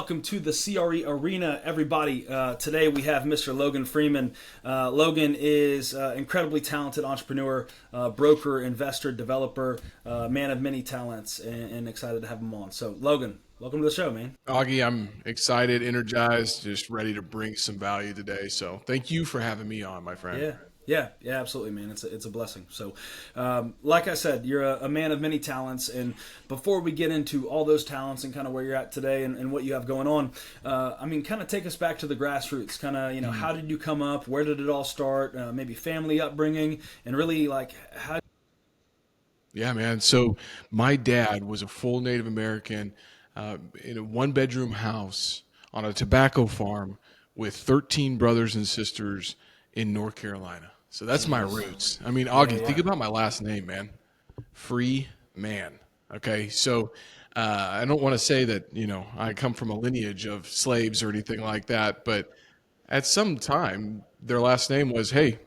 welcome to the CRE Arena, everybody. Today we have Mr. Logan Freeman. Logan is incredibly talented entrepreneur, broker, investor, developer, man of many talents, and excited to have him on. So, Logan, welcome to the show, man. Augie, I'm excited, energized, just ready to bring some value today. So thank you for having me on, my friend. Yeah, absolutely, man. It's a blessing. So, like I said, you're a man of many talents. And before we get into all those talents and kind of where you're at today and what you have going on, kind of take us back to the grassroots. Kind of, how did you come up? Where did it all start? Maybe family upbringing, and really like how. Yeah, man. So my dad was a full Native American in a one-bedroom house on a tobacco farm with 13 brothers and sisters in North Carolina. So that's my Jeez. roots. I mean, Yeah, Augie, think yeah. about my last name, man. Free man. Okay, so I don't want to say that I come from a lineage of slaves or anything like that, but at some time their last name was, hey,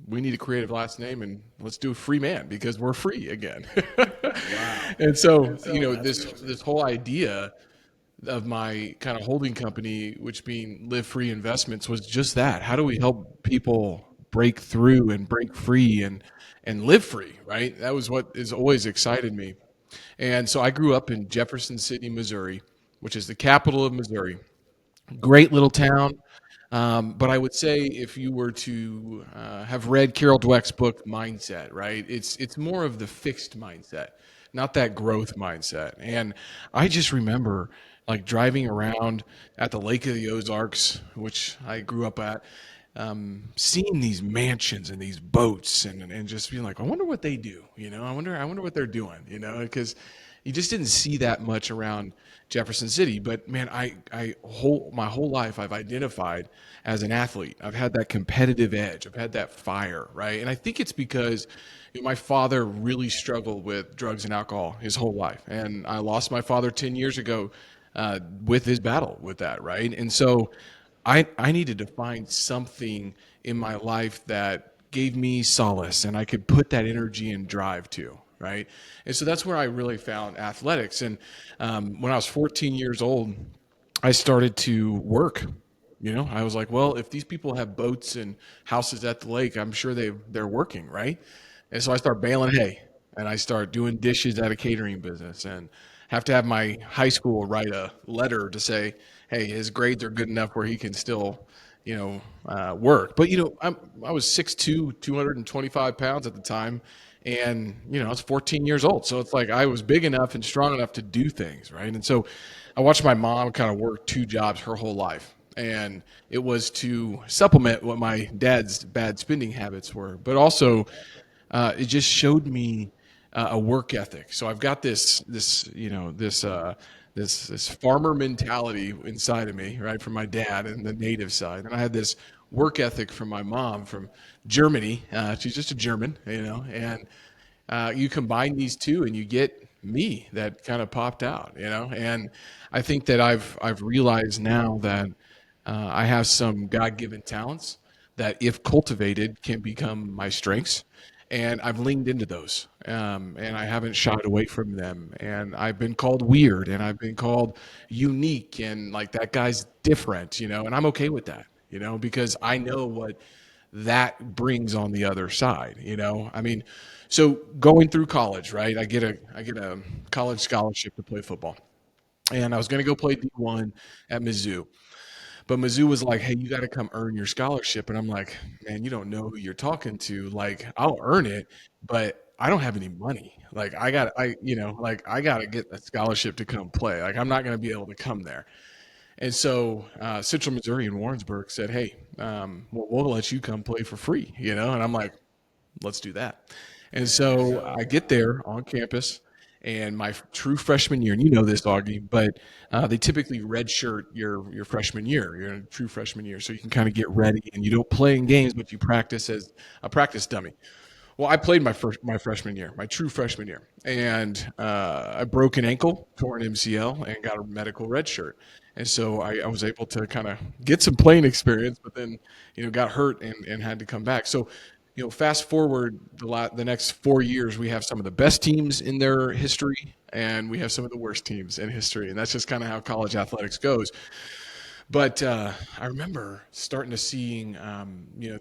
we need a creative last name and let's do a free man because we're free again. Wow. And so That's crazy. this whole idea of my kind of holding company, which being Live Free Investments, was just that. How do we help people break through and break free and live free, right? That was what has always excited me. And so I grew up in Jefferson City, Missouri, which is the capital of Missouri. Great little town. But I would say if you were to have read Carol Dweck's book Mindset, right? It's more of the fixed mindset, not that growth mindset. And I just remember like driving around at the Lake of the Ozarks, which I grew up at, seeing these mansions and these boats and just being like, I wonder what they do, I wonder what they're doing, because you just didn't see that much around Jefferson City. But man, my whole life I've identified as an athlete. I've had that competitive edge. I've had that fire, right? And I think it's because my father really struggled with drugs and alcohol his whole life, and I lost my father 10 years ago with his battle with that, right? And so I needed to find something in my life that gave me solace and I could put that energy and drive to, right? And so that's where I really found athletics. And when I was 14 years old, I started to work. I was like, well, if these people have boats and houses at the lake, I'm sure they're working, right? And so I start baling hay and I start doing dishes at a catering business and have to have my high school write a letter to say, hey, his grades are good enough where he can still, work. But I was 6'2", 225 pounds at the time, and I was 14 years old, so it's like I was big enough and strong enough to do things, right? And so I watched my mom kind of work two jobs her whole life, and it was to supplement what my dad's bad spending habits were, but also it just showed me a work ethic. So I've got this farmer mentality inside of me, right, from my dad and the native side, and I had this work ethic from my mom from Germany. She's just a German, and you combine these two and you get me that kind of popped out, and I think that I've realized now that I have some God-given talents that, if cultivated, can become my strengths. And I've leaned into those, and I haven't shied away from them. And I've been called weird, and I've been called unique, and like that guy's different, and I'm okay with that, because I know what that brings on the other side, I mean, so going through college, right? I get a college scholarship to play football, and I was going to go play D1 at Mizzou. But Mizzou was like, "Hey, you got to come earn your scholarship." And I'm like, "Man, you don't know who you're talking to. Like, I'll earn it, but I don't have any money. Like, I got to get a scholarship to come play. Like, I'm not going to be able to come there." And so Central Missouri and Warrensburg said, "Hey, we'll let you come play for free." And I'm like, let's do that. And so I get there on campus, and my true freshman year, and you know this, Augie, but they typically redshirt your freshman year, your true freshman year, so you can kind of get ready, and you don't play in games, but you practice as a practice dummy. Well, I played my freshman year, my true freshman year, and I broke an ankle, tore an MCL, and got a medical red shirt. And so I was able to kind of get some playing experience, but then got hurt and had to come back. So fast forward the next 4 years, we have some of the best teams in their history, and we have some of the worst teams in history, and that's just kind of how college athletics goes. But I remember starting to seeing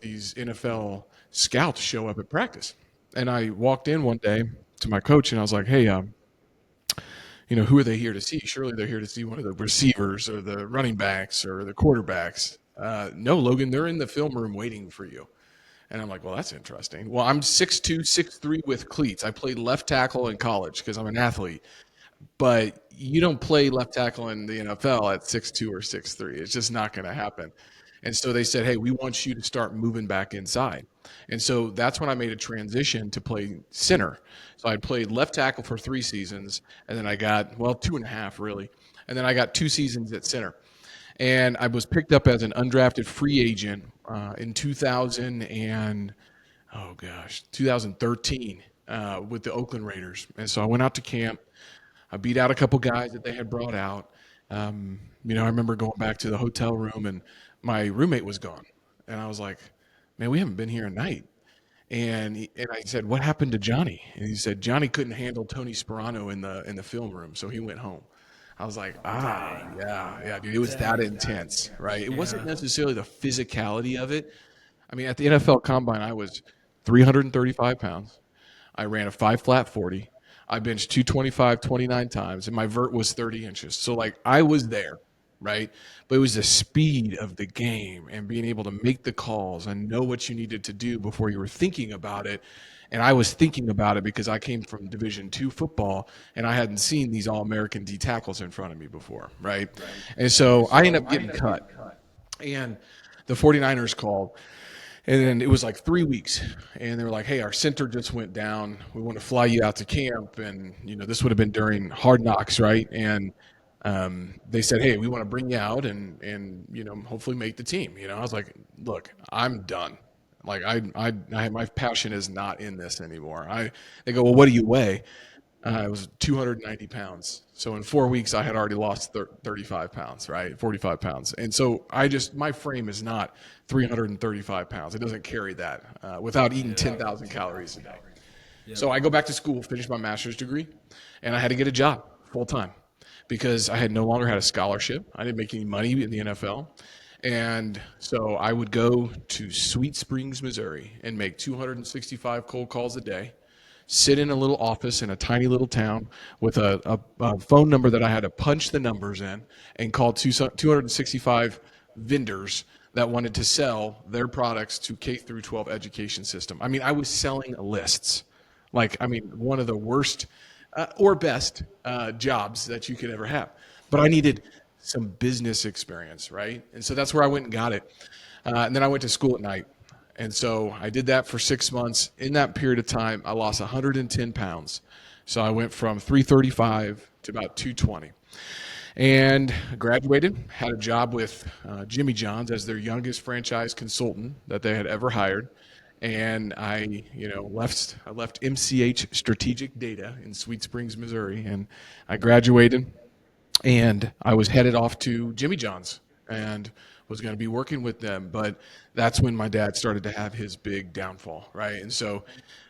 these NFL scouts show up at practice, and I walked in one day to my coach, and I was like, "Hey, who are they here to see? Surely they're here to see one of the receivers or the running backs or the quarterbacks." No, Logan, they're in the film room waiting for you. And I'm like, well, that's interesting. Well, I'm 6'2", 6'3" with cleats. I played left tackle in college because I'm an athlete. But you don't play left tackle in the NFL at 6'2" or 6'3". It's just not going to happen. And so they said, hey, we want you to start moving back inside. And so that's when I made a transition to play center. So I played left tackle for 3 seasons, and then I got, well, 2.5 really. And then I got 2 seasons at center. And I was picked up as an undrafted free agent in 2013 with the Oakland Raiders. And so I went out to camp. I beat out a couple guys that they had brought out. I remember going back to the hotel room and my roommate was gone. And I was like, man, we haven't been here a night. And I said, what happened to Johnny? And he said, Johnny couldn't handle Tony Sperano in the film room, so he went home. I was like, yeah, dude, it was that intense, right? It wasn't necessarily the physicality of it. I mean, at the NFL Combine, I was 335 pounds. I ran a 5 flat 40. I benched 225 29 times, and my vert was 30 inches. So, like, I was there, right? But it was the speed of the game and being able to make the calls and know what you needed to do before you were thinking about it. And I was thinking about it because I came from Division II football, and I hadn't seen these All-American D tackles in front of me before, right? And so I ended up getting cut. And the 49ers called, and then it was like 3 weeks, and they were like, hey, our center just went down. We want to fly you out to camp. And, this would have been during Hard Knocks, right? And they said, hey, we want to bring you out and hopefully make the team. I was like, look, I'm done. Like my passion is not in this anymore. They go, well, what do you weigh? I was 290 pounds. So in 4 weeks, I had already lost 35 pounds, right? 45 pounds. And so my frame is not 335 pounds. It doesn't carry that without eating 10,000 calories a day. So I go back to school, finish my master's degree, and I had to get a job full time because I had no longer had a scholarship. I didn't make any money in the NFL. And so I would go to Sweet Springs, Missouri, and make 265 cold calls a day, sit in a little office in a tiny little town with a phone number that I had to punch the numbers in and call 265 vendors that wanted to sell their products to K through 12 education system. I mean, I was selling lists. One of the worst or best jobs that you could ever have. But I needed some business experience, right? And so that's where I went and got it. And then I went to school at night. And so I did that for 6 months. In that period of time, I lost 110 pounds. So I went from 335 to about 220. And graduated, had a job with Jimmy John's as their youngest franchise consultant that they had ever hired. And I left MCH Strategic Data in Sweet Springs, Missouri, and I graduated. And I was headed off to Jimmy John's and was going to be working with them. But that's when my dad started to have his big downfall, right? And so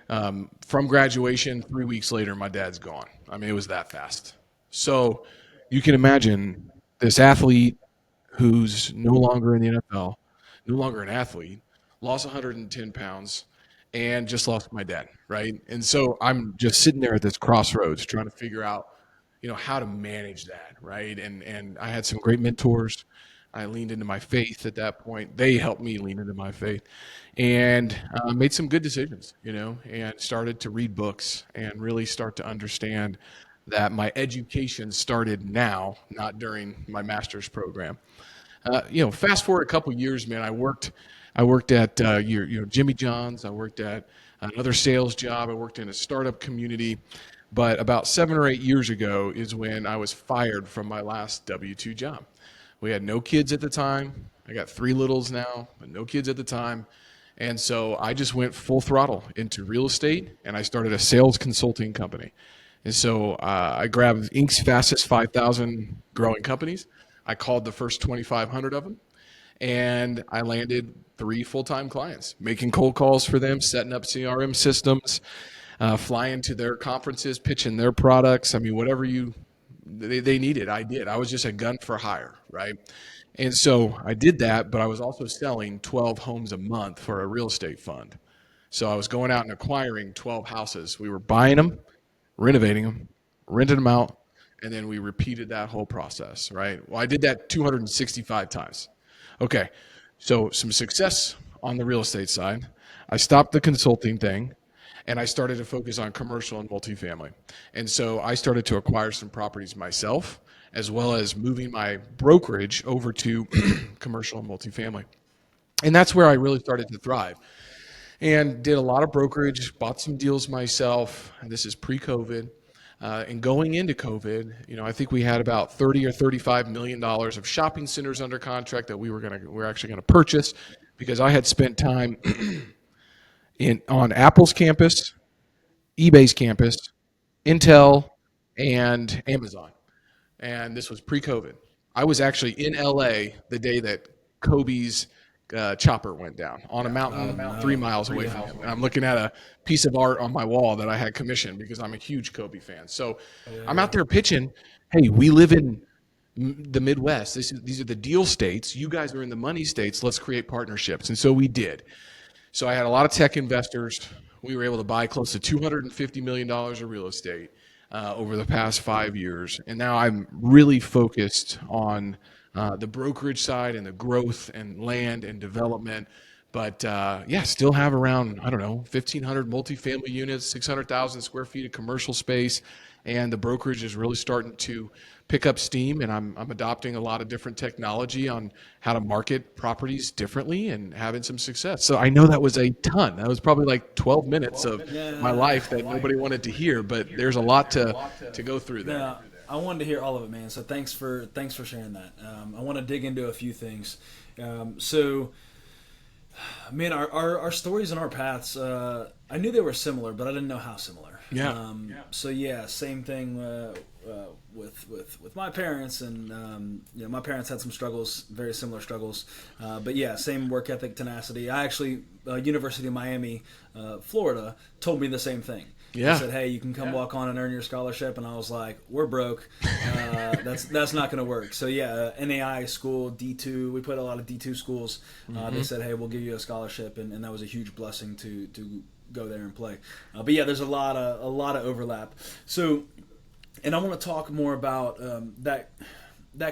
from graduation, 3 weeks later, my dad's gone. I mean, it was that fast. So you can imagine this athlete who's no longer in the NFL, no longer an athlete, lost 110 pounds, and just lost my dad, right? And so I'm just sitting there at this crossroads trying to figure out how to manage that, right? And I had some great mentors. I leaned into my faith at that point. They helped me lean into my faith and made some good decisions, and started to read books and really start to understand that my education started now, not during my master's program. Fast forward a couple years, man, I worked at Jimmy John's. I worked at another sales job. I worked in a startup community. But about 7 or 8 years ago is when I was fired from my last W-2 job. We had no kids at the time. I got 3 littles now, but no kids at the time. And so I just went full throttle into real estate, and I started a sales consulting company. And so I grabbed Inc.'s fastest 5,000 growing companies. I called the first 2,500 of them, And I landed 3 full-time clients, making cold calls for them, setting up CRM systems, flying to their conferences, pitching their products. I mean, whatever they needed, I did. I was just a gun for hire, right? And so I did that, but I was also selling 12 homes a month for a real estate fund. So I was going out and acquiring 12 houses. We were buying them, renovating them, renting them out, and then we repeated that whole process, right? Well, I did that 265 times. Okay, so some success on the real estate side. I stopped the consulting thing and I started to focus on commercial and multifamily. And so I started to acquire some properties myself, as well as moving my brokerage over to commercial and multifamily. And that's where I really started to thrive and did a lot of brokerage, bought some deals myself. And this is pre-COVID. And going into COVID, I think we had about 30 or 35 million dollars of shopping centers under contract that we're actually gonna purchase because I had spent time on Apple's campus, eBay's campus, Intel, and Amazon. And this was pre-COVID. I was actually in LA the day that Kobe's chopper went down on a mountain 3 miles away from him. And I'm looking at a piece of art on my wall that I had commissioned because I'm a huge Kobe fan. So I'm out there pitching, hey, we live in the Midwest. These are the deal states. You guys are in the money states. Let's create partnerships. And so we did. So I had a lot of tech investors. We were able to buy close to $250 million of real estate over the past 5 years. And now I'm really focused on the brokerage side and the growth and land and development. But yeah, still have around, I don't know, 1,500 multifamily units, 600,000 square feet of commercial space. And the brokerage is really starting to pick up steam. And I'm adopting a lot of different technology on how to market properties differently and having some success. So I know that was a ton. That was probably like 12 minutes of my life that nobody wanted to hear. But there's a lot to go through there. Yeah, I wanted to hear all of it, man. So thanks for sharing that. I want to dig into a few things. So, man, our stories and our paths. I knew they were similar, but I didn't know how similar. Yeah. So yeah, same thing with my parents, and my parents had some struggles, very similar struggles. But yeah, same work ethic, tenacity. I actually, University of Miami, Florida, told me the same thing. Yeah. They said, hey, you can come walk on and earn your scholarship. And I was like, we're broke. That's not going to work. So, yeah, NAI school, D2. We put a lot of D2 schools. They said, hey, we'll give you a scholarship. And that was a huge blessing to go there and play. But, yeah, there's a lot of overlap. So, and I want to talk more about that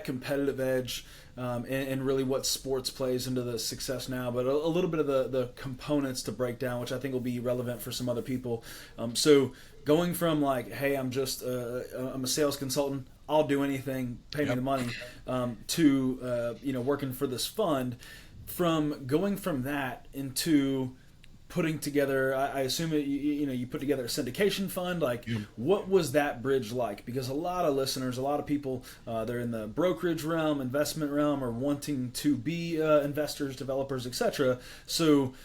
competitive edge and really what sports plays into the success now, but a little bit of the components to break down, which I think will be relevant for some other people. So going from like, hey, I'm a sales consultant, I'll do anything, pay me the money, to working for this fund, from going from that into putting together, I assume you put together a syndication fund. Like, what was that bridge like? Because a lot of listeners, a lot of people, they're in the brokerage realm, investment realm, or wanting to be investors, developers, etc. So,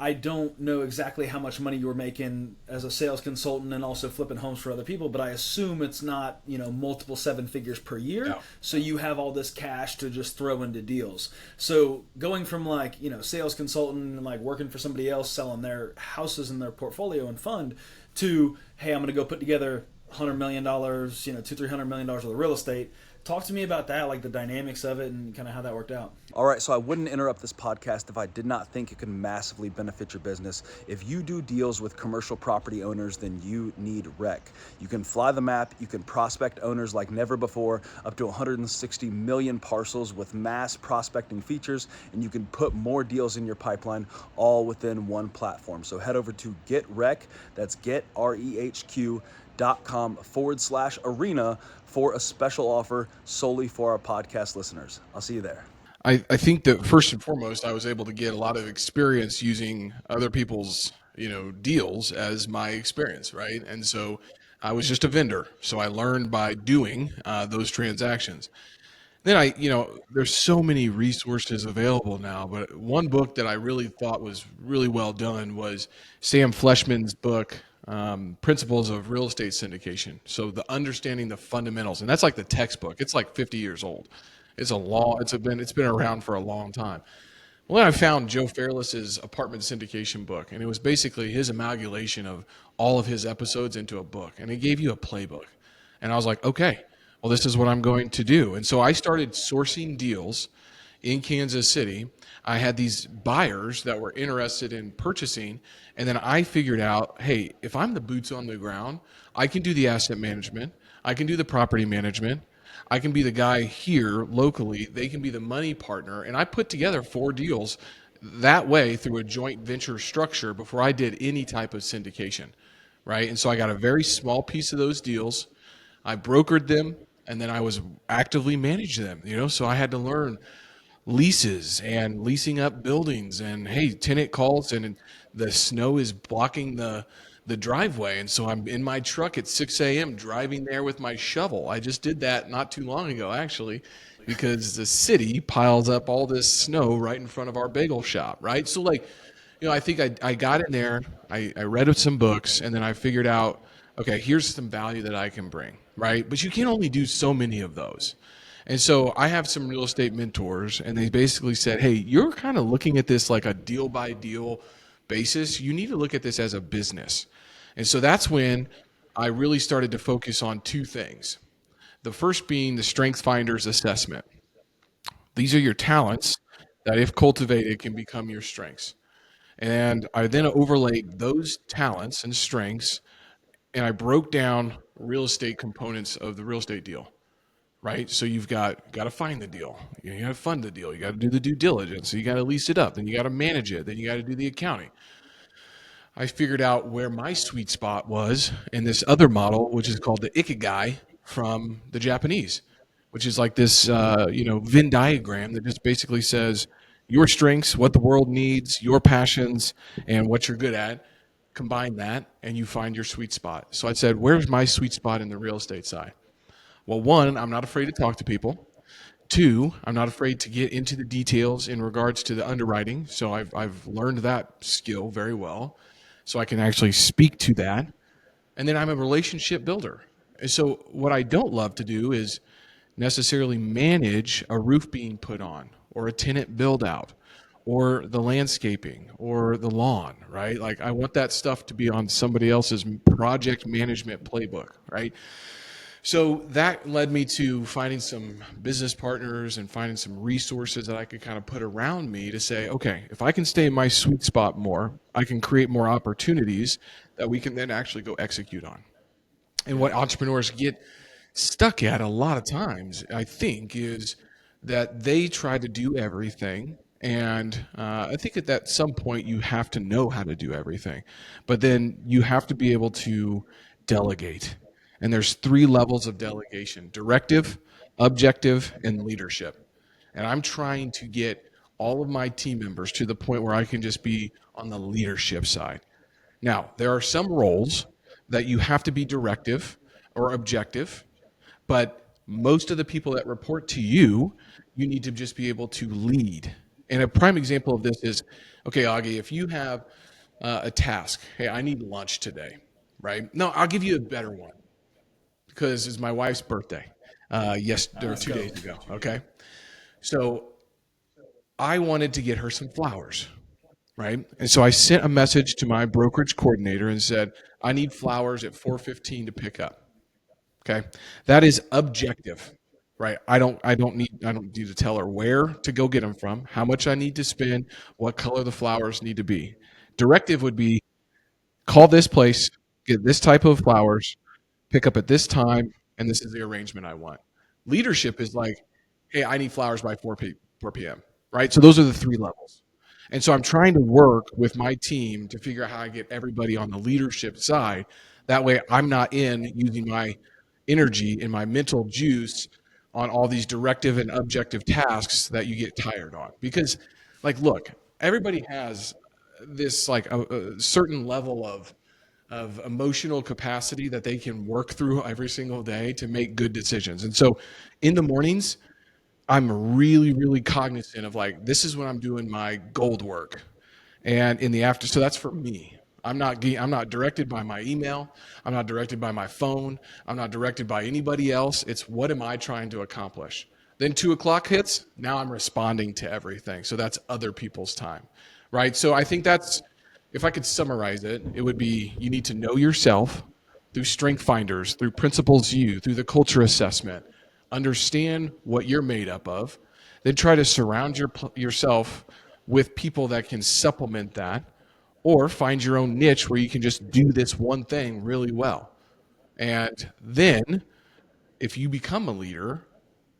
I don't know exactly how much money you were making as a sales consultant and also flipping homes for other people, but I assume it's not, multiple seven figures per year. No. So you have all this cash to just throw into deals. So going from like, sales consultant and like working for somebody else, selling their houses in their portfolio and fund, to, hey, I'm going to go put together $100 million, $200-300 million worth of real estate. Talk to me about that, like the dynamics of it and kind of how that worked out. All right, so I wouldn't interrupt this podcast if I did not think it could massively benefit your business. If you do deals with commercial property owners, then you need REC. You can fly the map, you can prospect owners like never before, up to 160 million parcels with mass prospecting features, and you can put more deals in your pipeline all within one platform. So head over to GetREC, that's GetREHQ.com/arena for a special offer solely for our podcast listeners. I'll see you there. I think that first and foremost, I was able to get a lot of experience using other people's, deals as my experience, right? And so I was just a vendor. So I learned by doing those transactions. Then there's so many resources available now, but one book that I really thought was really well done was Sam Fleshman's book, Principles of Real Estate Syndication. So the understanding the fundamentals, and that's like the textbook. It's like 50 years old. It's been around for a long time. Well, then I found Joe Fairless's apartment syndication book, and it was basically his amalgamation of all of his episodes into a book, and it gave you a playbook. And I was like, okay, well, this is what I'm going to do. And so I started sourcing deals in Kansas City. I had these buyers that were interested in purchasing, and then I figured out, hey, if I'm the boots on the ground, I can do the asset management, I can do the property management, I can be the guy here locally, they can be the money partner, and I put together 4 deals that way through a joint venture structure before I did any type of syndication, right? And so I got a very small piece of those deals. I brokered them, and then I was actively managing them, so I had to learn leases and leasing up buildings, and hey, tenant calls and the snow is blocking the driveway, and so I'm in my truck at 6 a.m. driving there with my shovel. I just did that not too long ago, actually, because the city piles up all this snow right in front of our bagel shop, right? So like, I think I got in there, I read some books, and then I figured out, okay, here's some value that I can bring, right? But you can only do so many of those. And so I have some real estate mentors, and they basically said, hey, you're kind of looking at this like a deal by deal basis. You need to look at this as a business. And so that's when I really started to focus on 2 things. The first being the Strength Finders assessment. These are your talents that, if cultivated, can become your strengths. And I then overlaid those talents and strengths, and I broke down real estate components of the real estate deal. Right, so you've got to find the deal, you got to fund the deal, you got to do the due diligence, so you got to lease it up, then you got to manage it, then you got to do the accounting. I figured out where my sweet spot was in this other model, which is called the Ikigai from the Japanese, which is like this, Venn diagram that just basically says your strengths, what the world needs, your passions, and what you're good at. Combine that, and you find your sweet spot. So I said, where's my sweet spot in the real estate side? Well, 1, I'm not afraid to talk to people. 2, I'm not afraid to get into the details in regards to the underwriting. So I've learned that skill very well. So I can actually speak to that. And then I'm a relationship builder. And so what I don't love to do is necessarily manage a roof being put on, or a tenant build out, or the landscaping, or the lawn, right? Like, I want that stuff to be on somebody else's project management playbook, right? So that led me to finding some business partners and finding some resources that I could kind of put around me to say, okay, if I can stay in my sweet spot more, I can create more opportunities that we can then actually go execute on. And what entrepreneurs get stuck at a lot of times, I think, is that they try to do everything. And I think at some point you have to know how to do everything, but then you have to be able to delegate. And there's 3 levels of delegation: directive, objective, and leadership. And I'm trying to get all of my team members to the point where I can just be on the leadership side. Now, there are some roles that you have to be directive or objective, but most of the people that report to you, you need to just be able to lead. And a prime example of this is, okay, Augie, if you have a task, hey, I need lunch today, right? No, I'll give you a better one, because it's my wife's birthday, or 2 days ago. Okay, so I wanted to get her some flowers, right? And so I sent a message to my brokerage coordinator and said, I need flowers at 4:15 to pick up. Okay, that is objective, right? I don't need to tell her where to go get them from, how much I need to spend, what color the flowers need to be. Directive would be, call this place, get this type of flowers, pick up at this time, and this is the arrangement I want. Leadership is like, hey, I need flowers by 4 p.m., right? So those are the 3 levels. And so I'm trying to work with my team to figure out how I get everybody on the leadership side. That way I'm not using my energy and my mental juice on all these directive and objective tasks that you get tired on. Because, like, look, everybody has this, like, a certain level of emotional capacity that they can work through every single day to make good decisions. And so in the mornings, I'm really, really cognizant of, like, this is when I'm doing my gold work. And in the after, so that's for me. I'm not directed by my email. I'm not directed by my phone. I'm not directed by anybody else. It's, what am I trying to accomplish? Then 2 o'clock hits. Now I'm responding to everything. So that's other people's time, right? So I think that's, if I could summarize it, it would be you need to know yourself through strength finders, through principles you, through the culture assessment, understand what you're made up of, then try to surround yourself with people that can supplement that, or find your own niche where you can just do this one thing really well. And then if you become a leader,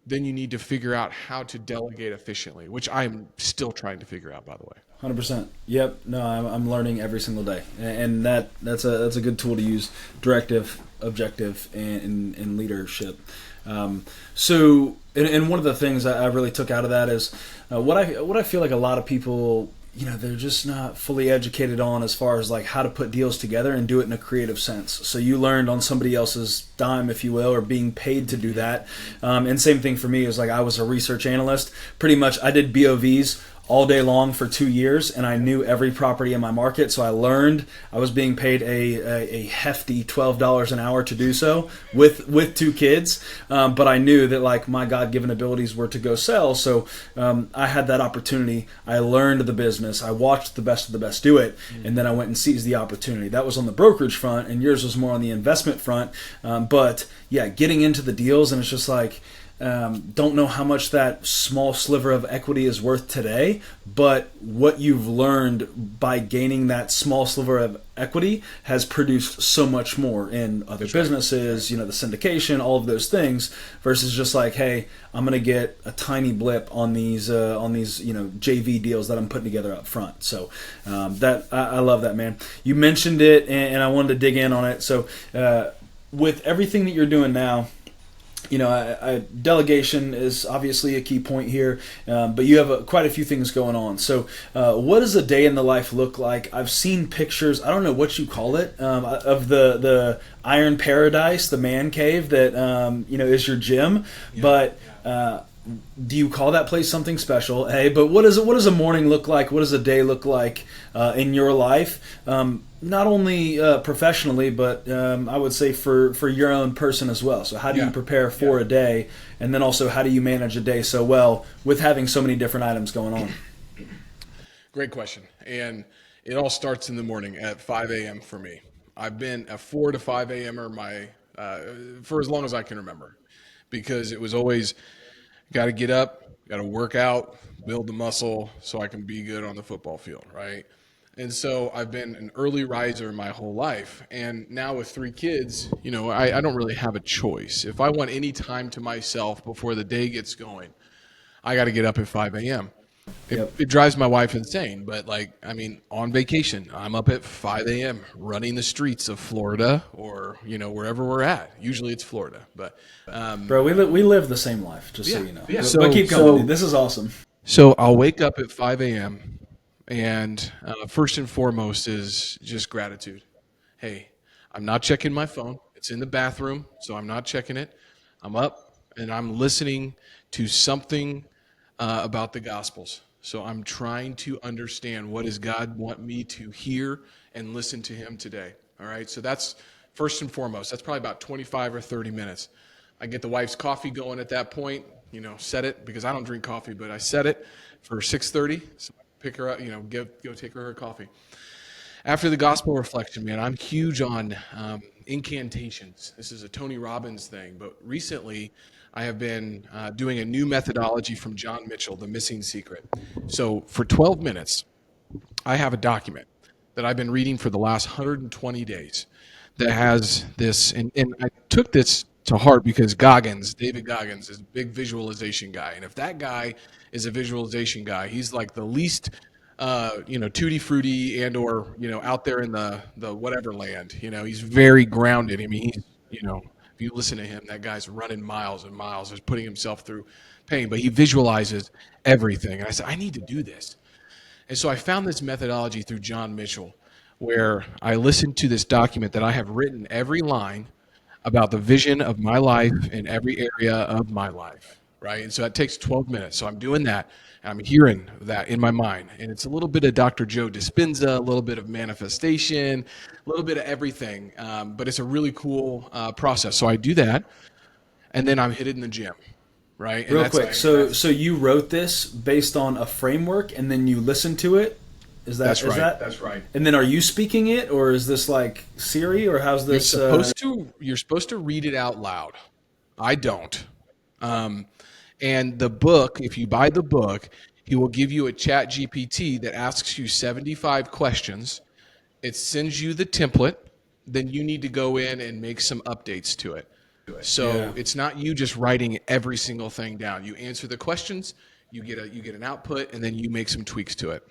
then you need to figure out how to delegate efficiently, which I'm still trying to figure out, by the way. 100%. Yep. No, I'm learning every single day, and that's a good tool to use: directive, objective, and leadership. And one of the things I really took out of that is what I feel like a lot of people, they're just not fully educated on, as far as like how to put deals together and do it in a creative sense. So you learned on somebody else's dime, if you will, or being paid to do that. And same thing for me is like I was a research analyst. Pretty much I did BOVs all day long for 2 years, and I knew every property in my market. So I learned. I was being paid a hefty $12 an hour to do so with 2 kids, but I knew that like my God-given abilities were to go sell. So I had that opportunity. I learned the business. I watched the best of the best do it, and then I went and seized the opportunity. That was on the brokerage front, and yours was more on the investment front. But yeah, getting into the deals, and it's just like, don't know how much that small sliver of equity is worth today, but what you've learned by gaining that small sliver of equity has produced so much more in other businesses, the syndication, all of those things, versus just like, hey, I'm going to get a tiny blip on these JV deals that I'm putting together up front. So that I love that, man. You mentioned it, and I wanted to dig in on it. So with everything that you're doing now, delegation is obviously a key point here, but you have quite a few things going on. So what does a day in the life look like? I've seen pictures, I don't know what you call it, of the Iron Paradise, the man cave that is your gym, but do you call that place something special? Hey, but what does a morning look like? What does a day look like in your life? Not only professionally, but I would say for your own person as well. So how do you prepare for a day? And then also, how do you manage a day so well with having so many different items going on? Great question. And it all starts in the morning at 5 a.m. for me. I've been a 4 to 5 a.m.er for as long as I can remember, because it was always got to get up, got to work out, build the muscle so I can be good on the football field, right? And so I've been an early riser my whole life. And now with 3 kids, I don't really have a choice. If I want any time to myself before the day gets going, I got to get up at 5 a.m. It drives my wife insane. But on vacation, I'm up at 5 a.m. running the streets of Florida or, wherever we're at. Usually it's Florida. But bro, we live the same life, just so you know. Yeah. But keep going, dude. This is awesome. So I'll wake up at 5 a.m. And first and foremost is just gratitude. Hey, I'm not checking my phone. It's in the bathroom, so I'm not checking it. I'm up and I'm listening to something about the Gospels. So I'm trying to understand, what does God want me to hear and listen to him today. All right, so that's first and foremost. That's probably about 25 or 30 minutes. I get the wife's coffee going at that point, set it, because I don't drink coffee, but I set it for 6:30. So pick her up, go take her coffee. After the gospel reflection, man, I'm huge on incantations. This is a Tony Robbins thing, but recently I have been doing a new methodology from John Mitchell, The Missing Secret. So for 12 minutes, I have a document that I've been reading for the last 120 days that has this, and I took this to heart because David Goggins, is a big visualization guy. And if that guy is a visualization guy, he's like the least, tutti frutti and or, out there in the whatever land. He's very grounded. I mean, he's, if you listen to him, that guy's running miles and miles, is putting himself through pain, but he visualizes everything. And I said, I need to do this. And so I found this methodology through John Mitchell, where I listened to this document that I have written every line about the vision of my life in every area of my life, right? And so that takes 12 minutes. So I'm doing that, and I'm hearing that in my mind. And it's a little bit of Dr. Joe Dispenza, a little bit of manifestation, a little bit of everything, but it's a really cool process. So I do that, and then I'm headed in the gym, right? And Real that's quick, so you wrote this based on a framework, and then you listen to it. that's right. That's right. And then are you speaking it, or is this like Siri, or how's You're this? supposed to read it out loud. I don't. Um, and the book, if you buy the book, he will give you a chat GPT that asks you 75 questions. It sends you the template. Then you need to go in and make some updates to it. Yeah. So it's not you just writing every single thing down. You answer the questions, you get an output, and then you make some tweaks to it.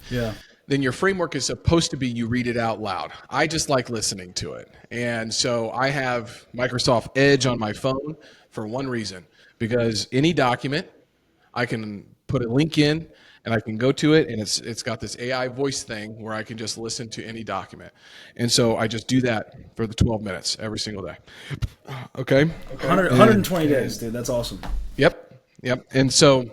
Yeah. Then your framework is supposed to be you read it out loud. I just like listening to it. And so I have Microsoft Edge on my phone for one reason, because any document I can put a link in and I can go to it, and it's got this AI voice thing where I can just listen to any document. And so I just do that for the 12 minutes every single day. Okay? 120 days, dude. That's awesome. Yep. Yep. And so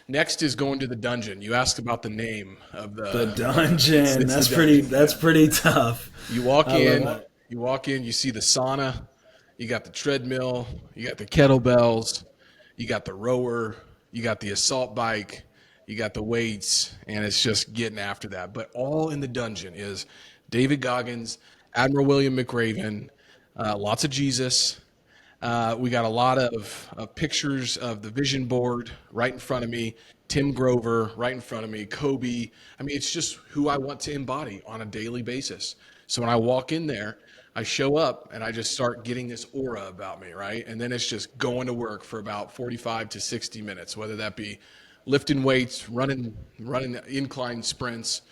next is going to the dungeon. You asked about the name of The dungeon. it's That's the pretty. dungeon. That's pretty tough. You walk I in, love that. you see the sauna, you got the treadmill, you got the kettlebells, you got the rower, you got the assault bike, you got the weights, and it's just getting after that. But all in the dungeon is David Goggins, Admiral William McRaven, lots of Jesus. We got a lot of pictures of the vision board right in front of me, Tim Grover right in front of me, Kobe. I mean, it's just who I want to embody on a daily basis. So when I walk in there, I show up and I just start getting this aura about me, right? And then it's just going to work for about 45 to 60 minutes, whether that be lifting weights, running incline sprints,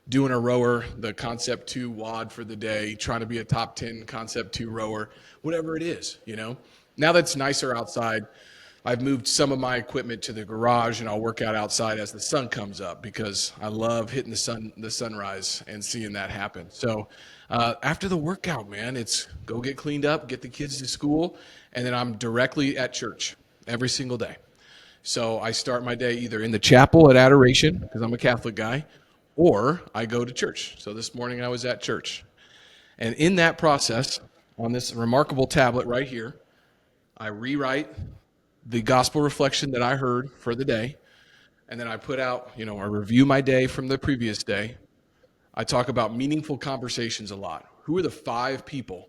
doing a rower, the Concept 2 WOD for the day, trying to be a top 10 Concept 2 rower, whatever it is, you know. Now that's nicer outside, I've moved some of my equipment to the garage, and I'll work out outside as the sun comes up because I love hitting the sunrise and seeing that happen. So after the workout, man, it's go get cleaned up, get the kids to school, and then I'm directly at church every single day. So I start my day either in the chapel at Adoration, because I'm a Catholic guy, or I go to church. So this morning I was at church. And in that process, on this remarkable tablet right here, I rewrite the gospel reflection that I heard for the day, and then I put out, I review my day from the previous day. I talk about meaningful conversations a lot. Who are the 5 people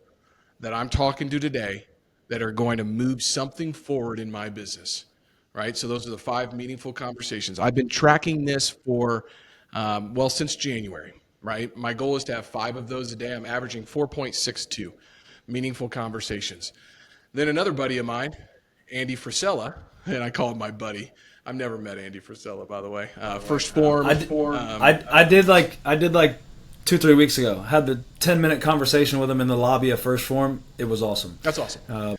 that I'm talking to today that are going to move something forward in my business, right? So those are the 5 meaningful conversations. I've been tracking this for, since January, right? My goal is to have 5 of those a day. I'm averaging 4.62 meaningful conversations. Then another buddy of mine, Andy Frisella, and I call him my buddy. I've never met Andy Frisella, by the way. First Form. I did like 2-3 weeks ago. Had the 10-minute conversation with him in the lobby of First Form. It was awesome. That's awesome.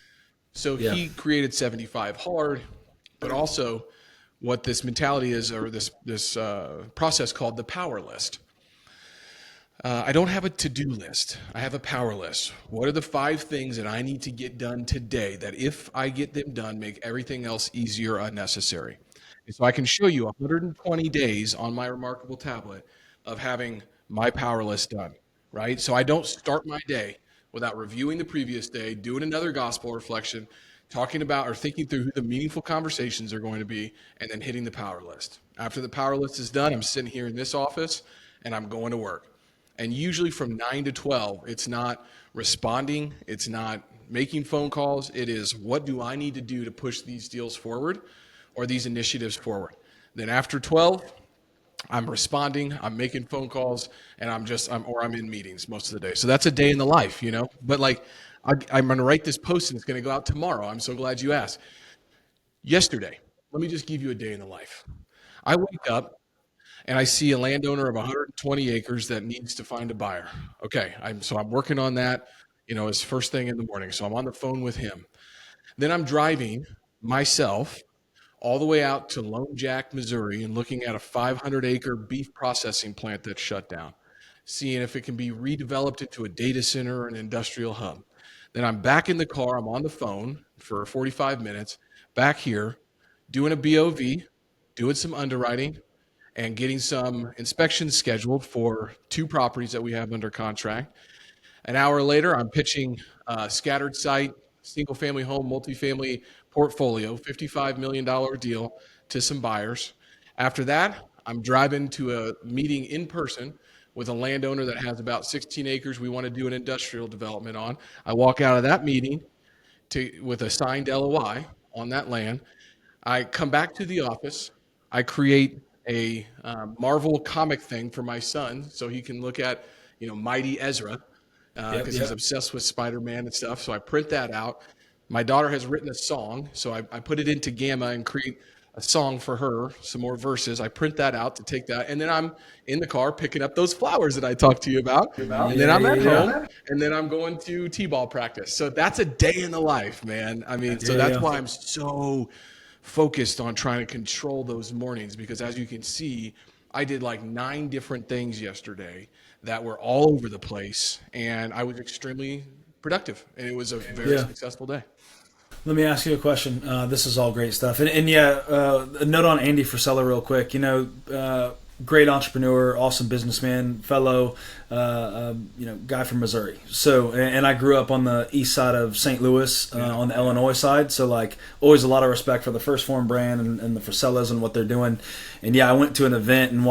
So he created 75 Hard, but also what this mentality is, or this process called the power list. I don't have a to-do list. I have a power list. What are the 5 things that I need to get done today that if I get them done, make everything else easier or unnecessary? And so I can show you 120 days on my remarkable tablet of having my power list done, right? So I don't start my day without reviewing the previous day, doing another gospel reflection, talking about or thinking through who the meaningful conversations are going to be, and then hitting the power list. After the power list is done, I'm sitting here in this office, and I'm going to work. And usually from 9 to 12, it's not responding, it's not making phone calls, it is what do I need to do to push these deals forward or these initiatives forward. Then after 12, I'm responding, I'm making phone calls, and I'm in meetings most of the day. So that's a day in the life, But I'm going to write this post, and it's going to go out tomorrow. I'm so glad you asked. Yesterday, let me just give you a day in the life. I wake up, and I see a landowner of 120 acres that needs to find a buyer. Okay, I'm working on that, it's first thing in the morning. So I'm on the phone with him. Then I'm driving myself all the way out to Lone Jack, Missouri, and looking at a 500-acre beef processing plant that's shut down, seeing if it can be redeveloped into a data center or an industrial hub. Then I'm back in the car. I'm on the phone for 45 minutes, back here, doing a BOV, doing some underwriting, and getting some inspections scheduled for 2 properties that we have under contract. An hour later, I'm pitching scattered site, single-family home, multifamily portfolio, $55 million deal to some buyers. After that, I'm driving to a meeting in person with a landowner that has about 16 acres we want to do an industrial development on. I walk out of that meeting with a signed LOI on that land. I come back to the office. I create a Marvel comic thing for my son so he can look at, Mighty Ezra, because he's obsessed with Spider-Man and stuff. So I print that out. My daughter has written a song, so I put it into Gamma and create a song for her, some more verses. I print that out to take that, and then I'm in the car picking up those flowers that I talked to you about, and then I'm at home, and then I'm going to t-ball practice. So that's a day in the life, man. I mean, that's why I'm so focused on trying to control those mornings, because as you can see, I did like 9 different things yesterday that were all over the place, and I was extremely productive, and it was a very successful day. Let me ask you a question. This is all great stuff. And a note on Andy Frisella real quick. Great entrepreneur, awesome businessman, fellow, guy from Missouri. So, and I grew up on the east side of St. Louis, on the Illinois side. So, like, always a lot of respect for the First Form brand and the Frisellas and what they're doing. And I went to an event and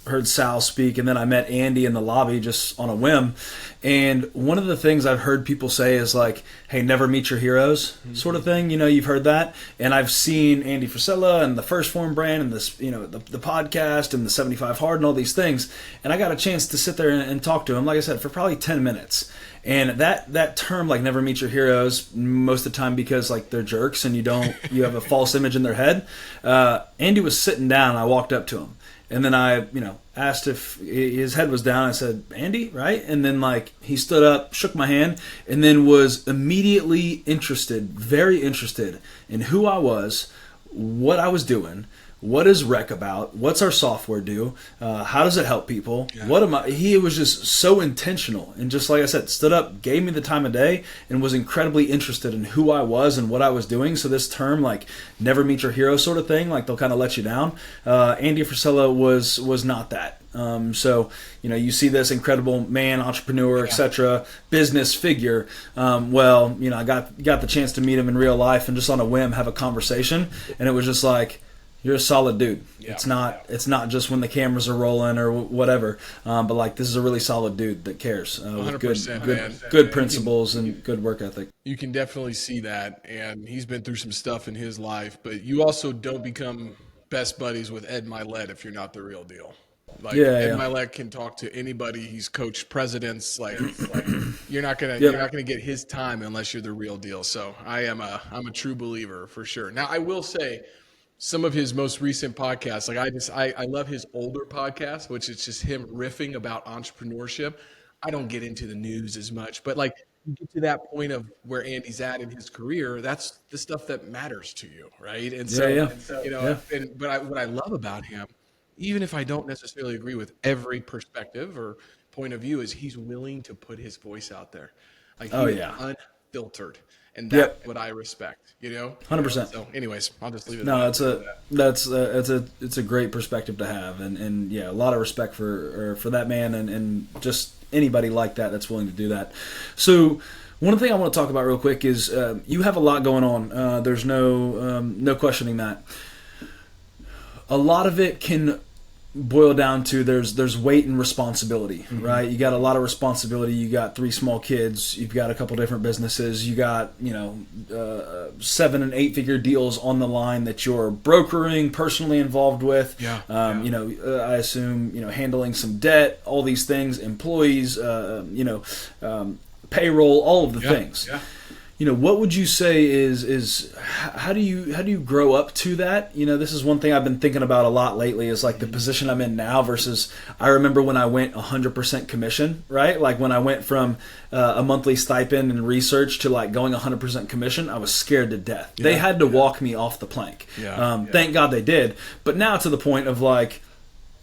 heard Sal speak, and then I met Andy in the lobby just on a whim. And one of the things I've heard people say is like, hey, never meet your heroes, sort of thing. You've heard that. And I've seen Andy Frisella and the First Form brand and this, the podcast and the 75 Hard and all these things. And I got a chance to sit there and talk to him, like I said, for probably 10 minutes. And that term, like, never meet your heroes, most of the time because, like, they're jerks and you have a false image in their head. Andy was sitting down and I walked up to him. And then I, asked if his head was down. I said, Andy, right? And then, like, he stood up, shook my hand, and then was immediately interested, very interested in who I was, what I was doing, what is Rec about, what's our software do, how does it help people, what am I? He was just so intentional, and just like I said, stood up, gave me the time of day, and was incredibly interested in who I was and what I was doing. So this term, like, never meet your hero sort of thing, like, they'll kind of let you down. Andy Frisella was not that. So, you see this incredible man, entrepreneur, etc., business figure. I got the chance to meet him in real life and just on a whim have a conversation, and it was just like, you're a solid dude. Yeah. It's not just when the cameras are rolling or whatever, but like, this is a really solid dude that cares, with good principles and good work ethic. You can definitely see that, and he's been through some stuff in his life, but you also don't become best buddies with Ed Milet if you're not the real deal. Like, Ed Milet can talk to anybody. He's coached presidents. Like you're not gonna get his time unless you're the real deal. So I'm a true believer for sure. Now, I will say, some of his most recent podcasts, like I love his older podcast, which is just him riffing about entrepreneurship. I don't get into the news as much, but like, you get to that point of where Andy's at in his career, that's the stuff that matters to you, right? And so, what I love about him, even if I don't necessarily agree with every perspective or point of view, is he's willing to put his voice out there. Like, he's unfiltered. And that's what I respect, 100%. So anyways, I'll just leave it. No, it's a great perspective to have, and a lot of respect for that man and just anybody like that that's willing to do that. So one thing I want to talk about real quick is you have a lot going on. There's no questioning that. A lot of it can boil down to there's weight and responsibility, right? You got a lot of responsibility. You got 3 small kids. You've got a couple different businesses. You got 7 and 8 figure deals on the line that you're brokering, personally involved with. I assume handling some debt, all these things, employees, payroll, all of the things. What would you say is how do you grow up to that? This is one thing I've been thinking about a lot lately, is like the position I'm in now versus I remember when I went 100% commission, right? Like when I went from a monthly stipend and research to like going 100% commission, I was scared to death. They had to walk me off the plank. Thank God they did. But now to the point of like,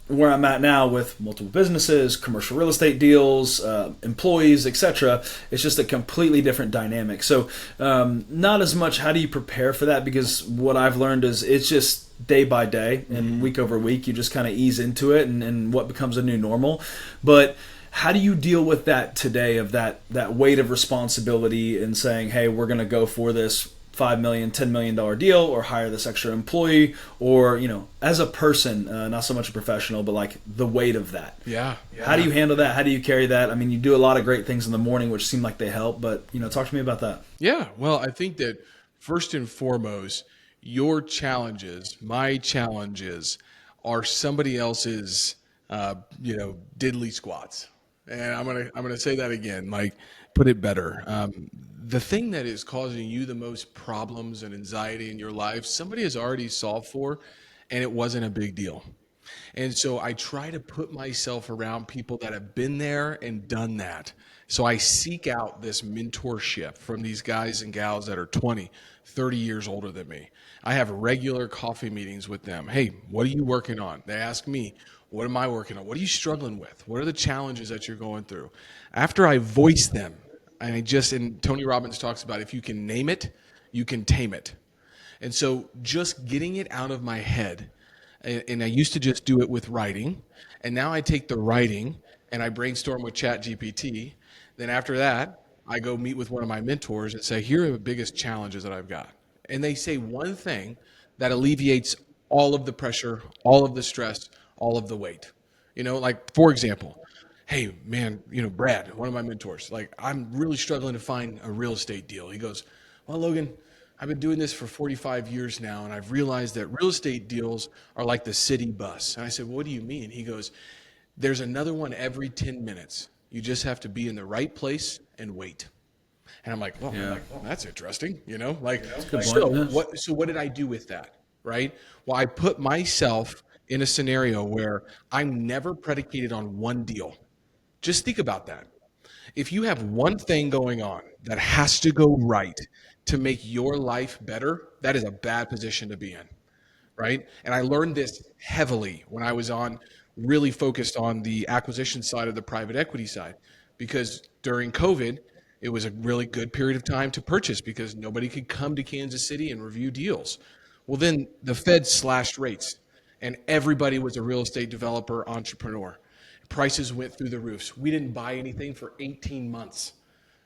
where I'm at now with multiple businesses, commercial real estate deals, employees, etc., it's just a completely different dynamic. So not as much how do you prepare for that, because what I've learned is it's just day by day and week over week, you just kind of ease into it and what becomes a new normal. But how do you deal with that today, of that weight of responsibility and saying, hey, we're going to go for this $5 million, $10 million deal, or hire this extra employee, or, as a person, not so much a professional, but like the weight of that. Yeah. How do you handle that? How do you carry that? I mean, you do a lot of great things in the morning, which seem like they help, but, talk to me about that. Yeah. Well, I think that first and foremost, your challenges, my challenges, are somebody else's, diddly squats. And I'm gonna say that again. Like, put it better. The thing that is causing you the most problems and anxiety in your life, somebody has already solved for, and it wasn't a big deal. And so I try to put myself around people that have been there and done that. So I seek out this mentorship from these guys and gals that are 20, 30 years older than me. I have regular coffee meetings with them. Hey, what are you working on? They ask me, what am I working on? What are you struggling with? What are the challenges that you're going through? After I voice them, and Tony Robbins talks about, if you can name it, you can tame it. And so just getting it out of my head, and I used to just do it with writing, and now I take the writing and I brainstorm with ChatGPT. Then after that, I go meet with one of my mentors and say, here are the biggest challenges that I've got. And they say one thing that alleviates all of the pressure, all of the stress, all of the weight. Like, for example, hey, man, Brad, one of my mentors, like, I'm really struggling to find a real estate deal. He goes, well, Logan, I've been doing this for 45 years now, and I've realized that real estate deals are like the city bus. And I said, well, what do you mean? He goes, there's another one every 10 minutes. You just have to be in the right place and wait. And I'm like, well, that's interesting, So what did I do with that, right? Well, I put myself in a scenario where I'm never predicated on one deal. Just think about that. If you have one thing going on that has to go right to make your life better, that is a bad position to be in, right? And I learned this heavily when I was really focused on the acquisition side of the private equity side, because during COVID, it was a really good period of time to purchase because nobody could come to Kansas City and review deals. Well, then the Fed slashed rates, and everybody was a real estate developer, entrepreneur. Prices went through the roofs. We didn't buy anything for 18 months.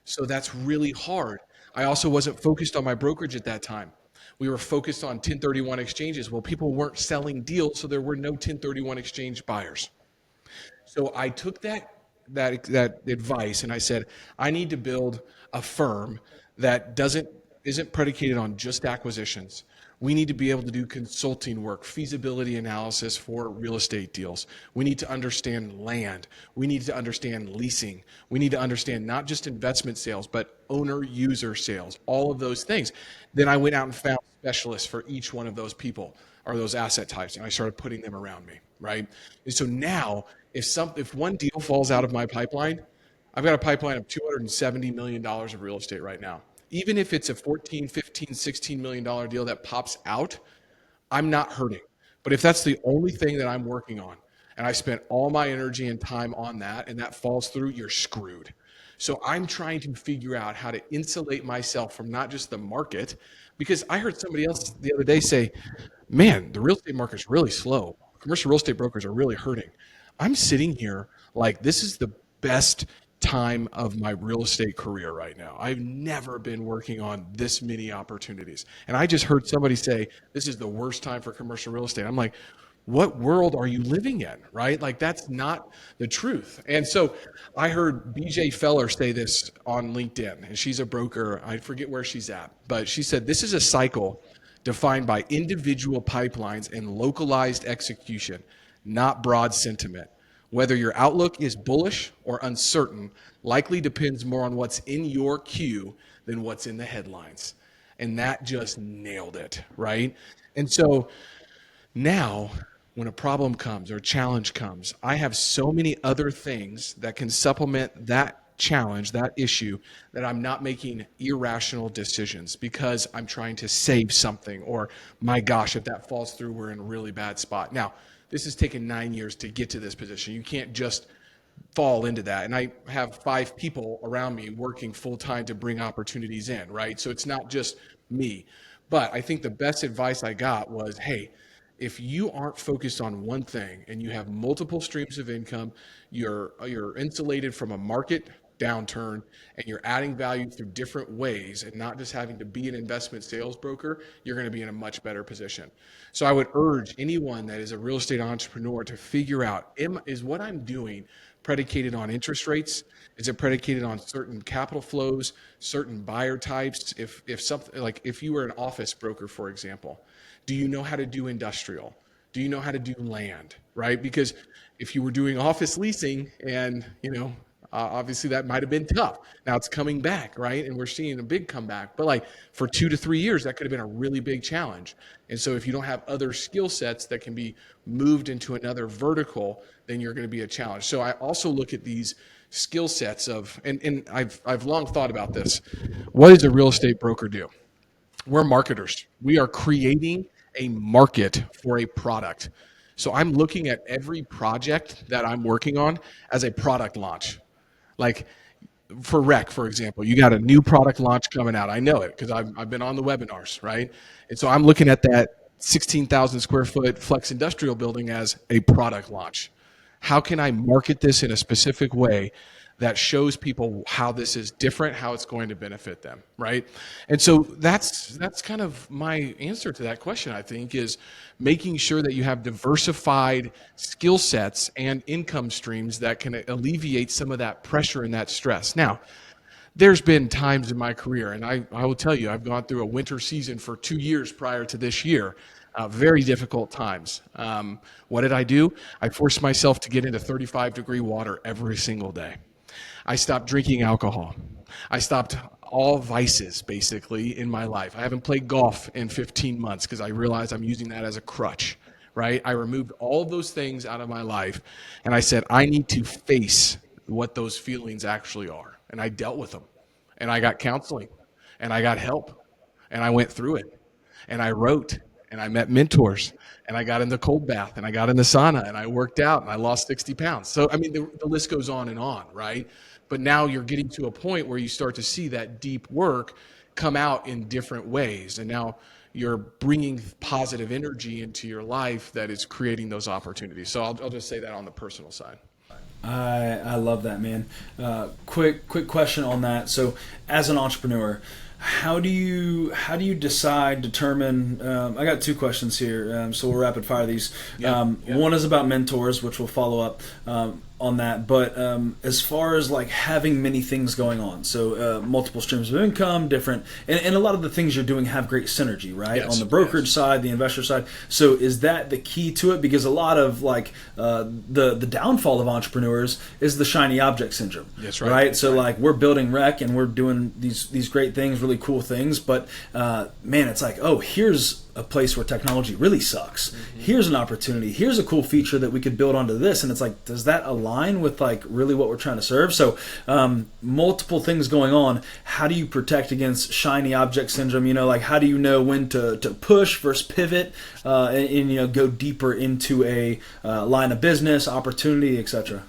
So that's really hard. I also wasn't focused on my brokerage at that time. We were focused on 1031 exchanges. Well, people weren't selling deals, so there were no 1031 exchange buyers. So I took that advice and I said, I need to build a firm that isn't predicated on just acquisitions. We need to be able to do consulting work, feasibility analysis for real estate deals. We need to understand land. We need to understand leasing. We need to understand not just investment sales, but owner-user sales, all of those things. Then I went out and found specialists for each one of those people or those asset types, and I started putting them around me, right? And so now, if one deal falls out of my pipeline, I've got a pipeline of $270 million of real estate right now. Even if it's a $14, $15, $16 million deal that pops out, I'm not hurting. But if that's the only thing that I'm working on, and I spent all my energy and time on that, and that falls through, you're screwed. So I'm trying to figure out how to insulate myself from not just the market, because I heard somebody else the other day say, man, the real estate market's really slow. Commercial real estate brokers are really hurting. I'm sitting here like this is the best time of my real estate career right now. I've never been working on this many opportunities. And I just heard somebody say, this is the worst time for commercial real estate. I'm like, what world are you living in, right? Like, that's not the truth. And so I heard BJ Feller say this on LinkedIn, and she's a broker. I forget where she's at, but she said, this is a cycle defined by individual pipelines and localized execution, not broad sentiment. Whether your outlook is bullish or uncertain likely depends more on what's in your queue than what's in the headlines. And that just nailed it, right? And so now, when a problem comes or a challenge comes, I have so many other things that can supplement that challenge, that issue, that I'm not making irrational decisions because I'm trying to save something, or my gosh, if that falls through, we're in a really bad spot. Now, this has taken 9 years to get to this position. You can't just fall into that. And I have 5 people around me working full time to bring opportunities in, right? So it's not just me. But I think the best advice I got was, hey, if you aren't focused on one thing and you have multiple streams of income, you're insulated from a market downturn and you're adding value through different ways and not just having to be an investment sales broker, you're going to be in a much better position. So I would urge anyone that is a real estate entrepreneur to figure out, is what I'm doing predicated on interest rates? Is it predicated on certain capital flows, certain buyer types? If something like if you were an office broker, for example, do you know how to do industrial? Do you know how to do land, right? Because if you were doing office leasing and, obviously that might have been tough. Now it's coming back, right? And we're seeing a big comeback. But like for 2 to 3 years, that could have been a really big challenge. And so if you don't have other skill sets that can be moved into another vertical, then you're going to be a challenge. So I also look at these skill sets and I've long thought about this. What does a real estate broker do? We're marketers. We are creating a market for a product. So I'm looking at every project that I'm working on as a product launch. Like for Rec, for example, you got a new product launch coming out. I know it because I've been on the webinars, right? And so I'm looking at that 16,000 square foot flex industrial building as a product launch. How can I market this in a specific way that shows people how this is different, how it's going to benefit them, right? And so that's kind of my answer to that question, I think, is making sure that you have diversified skill sets and income streams that can alleviate some of that pressure and that stress. Now, there's been times in my career, and I will tell you, I've gone through a winter season for 2 years prior to this year, very difficult times. What did I do? I forced myself to get into 35-degree water every single day. I stopped drinking alcohol. I stopped all vices, basically, in my life. I haven't played golf in 15 months because I realized I'm using that as a crutch, right? I removed all of those things out of my life, and I said, I need to face what those feelings actually are. And I dealt with them. And I got counseling. And I got help. And I went through it. And I wrote. And I met mentors. And I got in the cold bath. And I got in the sauna. And I worked out. And I lost 60 pounds. So, I mean, the list goes on, right? But now you're getting to a point where you start to see that deep work come out in different ways. And now you're bringing positive energy into your life that is creating those opportunities. So I'll just say that on the personal side. I love that, man. Quick question on that. So, as an entrepreneur, how do you determine? I got 2 questions here, so we'll rapid fire these. One is about mentors, which we'll follow up on that. But as far as like having many things going on, so multiple streams of income, different, and a lot of the things you're doing have great synergy, right? Yes, on the brokerage side, the investor side. So is that the key to it? Because a lot of like the downfall of entrepreneurs is the shiny object syndrome. That's right. Right. So like we're building Rec and we're doing these great things, really cool things, but man, it's like, oh, here's a place where technology really sucks. Mm-hmm. Here's an opportunity. Here's a cool feature that we could build onto this. And it's like, does that align with like really what we're trying to serve? So multiple things going on. How do you protect against shiny object syndrome? Like how do you know when to push versus pivot and go deeper into a line of business, opportunity, etc.?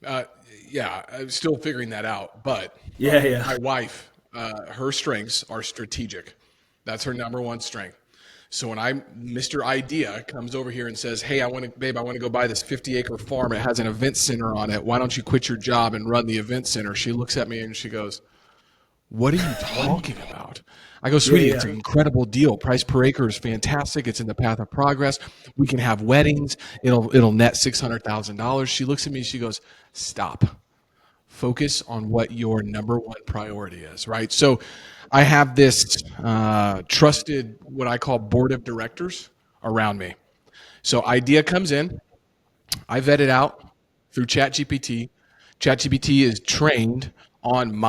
I'm still figuring that out. But my wife, her strengths are strategic. That's her number one strength. So when Mr. Idea comes over here and says, hey, I want to go buy this 50-acre farm. It has an event center on it. Why don't you quit your job and run the event center? She looks at me and she goes, what are you talking about? I go, sweetie, it's an incredible deal. Price per acre is fantastic. It's in the path of progress. We can have weddings. It'll net $600,000. She looks at me and she goes, stop. Focus on what your number one priority is, right? So I have this trusted, what I call board of directors around me. So idea comes in, I vet it out through ChatGPT. ChatGPT is trained on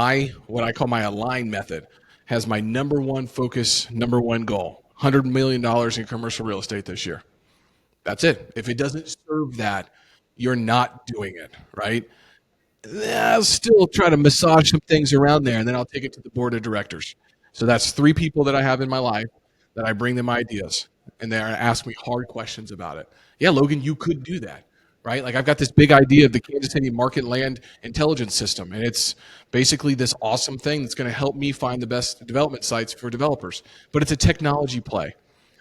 what I call my align method, has my number one focus, number one goal, $100 million in commercial real estate this year. That's it. If it doesn't serve that, you're not doing it, right? I'll still try to massage some things around there, and then I'll take it to the board of directors. So that's 3 people that I have in my life that I bring them ideas, and they ask me hard questions about it. Yeah, Logan, you could do that, right? Like I've got this big idea of the Kansas City market land intelligence system, and it's basically this awesome thing that's going to help me find the best development sites for developers. But it's a technology play.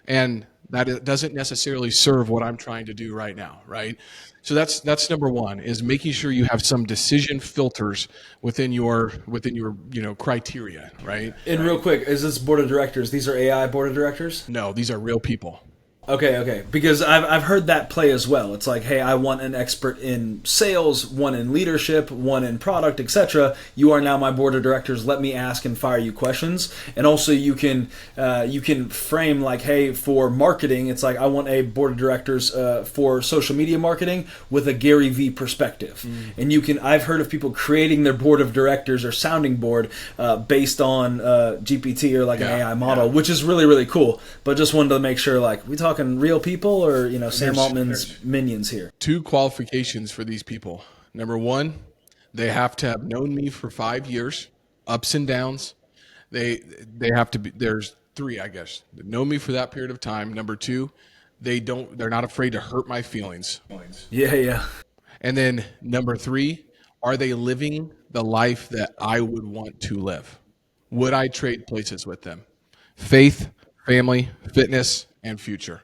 And that it doesn't necessarily serve what I'm trying to do right now, right? So that's number one, is making sure you have some decision filters within your criteria, right? And real quick, is this board of directors? These are AI board of directors? No, these are real people. Okay. Because I've heard that play as well. It's like, hey, I want an expert in sales, one in leadership, one in product, etc. You are now my board of directors. Let me ask and fire you questions. And also, you can frame like, hey, for marketing, it's like I want a board of directors for social media marketing with a Gary V perspective. And I've heard of people creating their board of directors or sounding board based on GPT or like an AI model, which is really, really cool. But just wanted to make sure, like, we talking real people or Sam Altman's minions here? Two qualifications for these people. Number one, they have to have known me for 5 years, ups and downs. They have to be. There's three, I guess. Know me for that period of time. Number two, they're not afraid to hurt my feelings. Yeah. And then number three, are they living the life that I would want to live? Would I trade places with them? Faith, family, fitness, and future.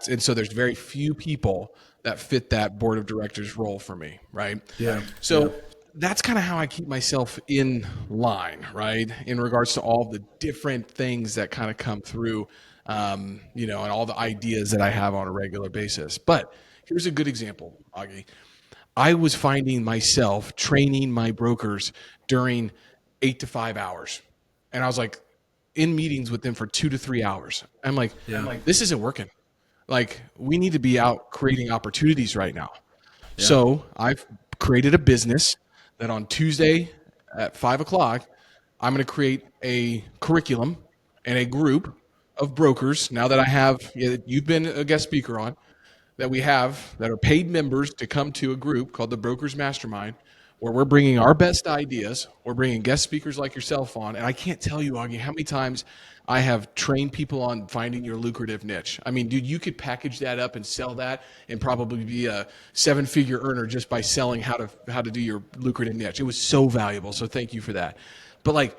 And so there's very few people that fit that board of directors role for me, right? Yeah. So that's kind of how I keep myself in line, right? In regards to all the different things that kind of come through, and all the ideas that I have on a regular basis. But here's a good example, Augie. I was finding myself training my brokers during 8 to 5 hours. And I was like in meetings with them for 2 to 3 hours. I'm like, this isn't working. Like, we need to be out creating opportunities right now. Yeah. So I've created a business that on Tuesday at 5 o'clock, I'm going to create a curriculum and a group of brokers. Now that I have, you've been a guest speaker on, that we have that are paid members to come to a group called the Brokers Mastermind, where we're bringing our best ideas. We're bringing guest speakers like yourself on. And I can't tell you, Augie, how many times I have trained people on finding your lucrative niche. I mean, dude, you could package that up and sell that and probably be a 7-figure earner just by selling how to do your lucrative niche. It was so valuable. So thank you for that. But like,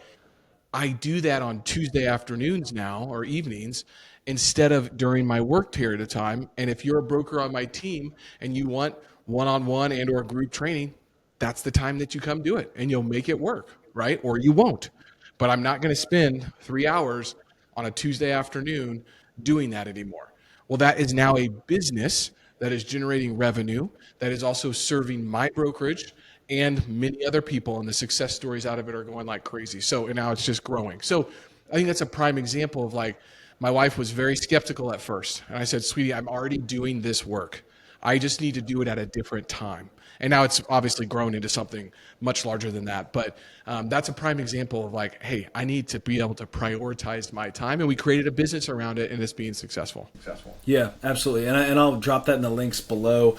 I do that on Tuesday afternoons now, or evenings, instead of during my work period of time. And if you're a broker on my team and you want one-on-one and or group training, that's the time that you come do it, and you'll make it work, right? Or you won't. But I'm not going to spend 3 hours on a Tuesday afternoon doing that anymore. Well, that is now a business that is generating revenue, that is also serving my brokerage and many other people, and the success stories out of it are going like crazy. So, and now it's just growing. So I think that's a prime example of, like, my wife was very skeptical at first. And I said, sweetie, I'm already doing this work. I just need to do it at a different time. And now it's obviously grown into something much larger than that. But that's a prime example of, like, hey, I need to be able to prioritize my time. And we created a business around it, and it's being successful. Yeah, absolutely. And I'll drop that in the links below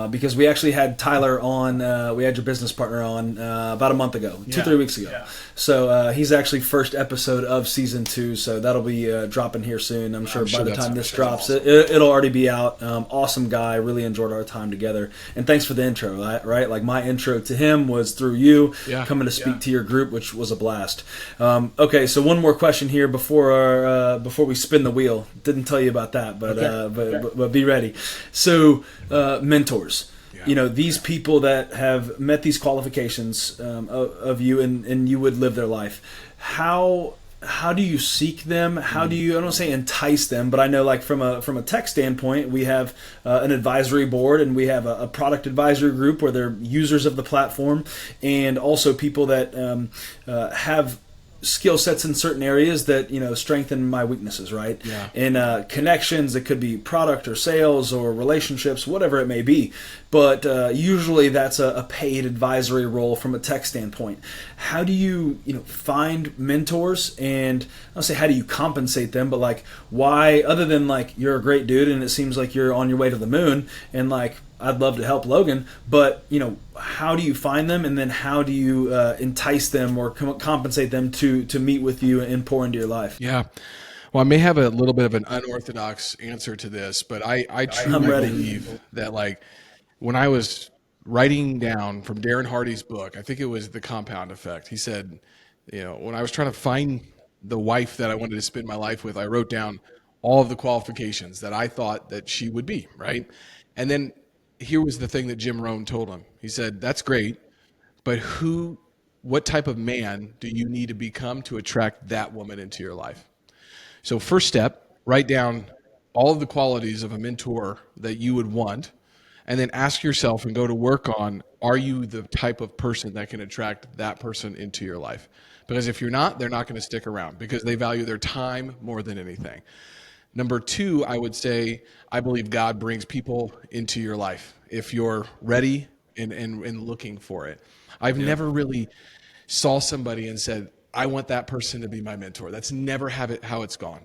because we actually had Tyler on, we had your business partner on about a month ago, 2-3 weeks ago. Yeah. So he's actually first episode of season 2. So that'll be dropping here soon. I'm sure by the time this drops, awesome. It'll already be out. Awesome guy. Really enjoyed our time together. And thanks for the intro, right? Like, my intro to him was through you coming to speak to your group, which was a blast. Okay, so one more question here before we spin the wheel. Didn't tell you about that, but be ready. So mentors. Yeah. These people that have met these qualifications of you, and you would live their life. How do you seek them? How do you, I don't say entice them, but I know, like, from a tech standpoint, we have an advisory board, and we have a product advisory group where they're users of the platform, and also people that have skill sets in certain areas that strengthen my weaknesses, right? Yeah. And connections, that could be product or sales or relationships, whatever it may be. But usually that's a paid advisory role from a tech standpoint. How do you find mentors, and I'll say, how do you compensate them? But, like, why, other than, like, you're a great dude and it seems like you're on your way to the moon, and, like, I'd love to help Logan, but how do you find them, and then how do you entice them or compensate them to meet with you and pour into your life? Yeah. Well, I may have a little bit of an unorthodox answer to this, but I truly believe that, like, when I was writing down from Darren Hardy's book, I think it was The Compound Effect, he said, when I was trying to find the wife that I wanted to spend my life with, I wrote down all of the qualifications that I thought that she would be, right? And then here was the thing that Jim Rohn told him. He said, that's great, but what type of man do you need to become to attract that woman into your life? So first step, write down all of the qualities of a mentor that you would want, and then ask yourself and go to work on, are you the type of person that can attract that person into your life? Because if you're not, they're not going to stick around because they value their time more than anything. Number two, I would say, I believe God brings people into your life if you're ready and looking for it. I've never really saw somebody and said, I want that person to be my mentor. That's never how it's gone.